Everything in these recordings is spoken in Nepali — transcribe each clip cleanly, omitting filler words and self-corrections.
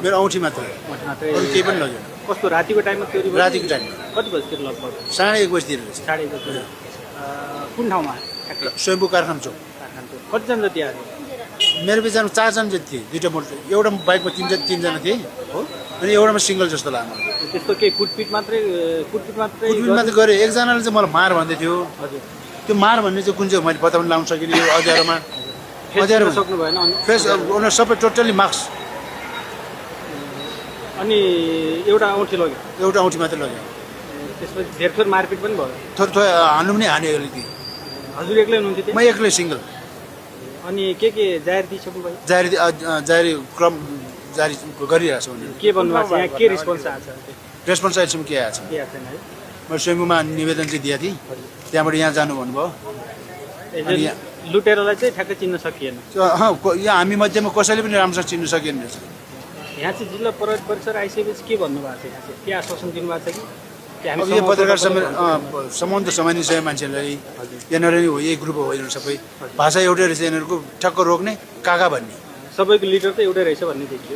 मेरो औँठी मात्रै मात्रै अरू केही पनि लगेन कस्तो रातिको टाइममा चोरी भयो रातिको टाइममा कति बजीतिर लगभग 1:30 बजीतिर रहेछ 1:30 बजी कुन ठाउँमा ठ्याक्कै स्वयम्भू कारखाना चौक कारखाना कतिजना जति आयो मेरो बिचमा 4 जना जति थिए दुईटा मोटर एउटा बाइकमा 3 जना थिए हो अनि एउटामा सिङ्गल जस्तो लाग्यो त्यस्तो केही कुटपिट मात्रै कुटपिट मात्रै गरेँ एकजनाले चाहिँ मलाई मार भन्दै थियो हजुर त्यो मार भन्ने चाहिँ कुन चाहिँ मैले पत्ता पनि लाउन सकिनँ यो अँध्यारोमा अँध्यारो सक्नु भएन फ्रेस उनीहरू सबै टोटल्ली मार्क्स अनि एउटा औँठी लग्यो एउटा औँठी मात्रै लग्यो त्यसपछि धेर थोर मारपिट पनि भयो थोरै थोरै हान्नु पनि हाने अलिकति हजुर एक्लै हुनुहुन्थ्यो म एक्लै सिङ्गल अनि के जाहेर दिइसक्नु भयो जारी क्रम जारी गरिरहेको छ उनीहरू के भन्नुभएको छ यहाँ के रिस्पोन्स आएको छ रेस्पोन्स अहिलेसम्म के आएको छ के आएको छैन है मैले स्वयम्भूमा निवेदन चाहिँ दिएको थिएँ त्यहाँबाट यहाँ जानु भन्नुभयो लुटेरलाई चाहिँ ठ्याक्कै चिन्न सकिएन यहाँ हामी मध्येमा कसैले पनि राम्रोसँग चिन्न सकिएन रहेछ यहाँ चाहिँ जिल्ला प्रहरी परिसर आइसकेपछि के भन्नुभएको छ यहाँ चाहिँ के आश्वासन दिनुभएको छ कि अब यो पत्रकार सम्बन्ध सामान्य मान्छेलाई यहाँनिर हो यही ग्रुप हो यिनीहरू सबै भाषा एउटै रहेछ यिनीहरूको ठ्याक्क रोक्ने काका भन्ने सबैको लिडर त एउटै रहेछ भन्ने देखियो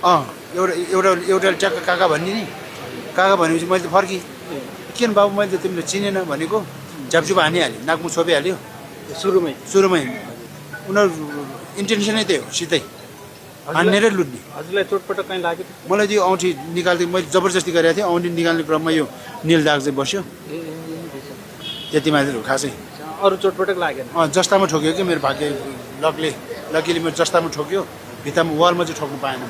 एउटा ट्याक्क काका भन्ने नि काका भनेपछि मैले त फर्केँ किन बाबु मैले त तिमीले चिनेन भनेको झ्यापझुप हानिहाल्यो नाकमुख छोपिहाल्यो सुरुमै उनीहरू इन्टेन्सनै त्यही हो सिधै हान्नेरै लुट्ने हजुरलाई चोटपटक कहीँ लाग्यो मलाई त्यो औँठी निकाल्दै मैले जबरजस्ती गरेको थिएँ औँठी निकाल्ने क्रममा यो निल दाग चाहिँ बस्यो त्यति मात्रै हो खासै अरू चोटपटक लागेन जस्तामा ठोक्यो कि मेरो भाग्य लकीले मेरो जस्तामा ठोक्यो भित्तामा वालमा चाहिँ ठोक्नु पाएन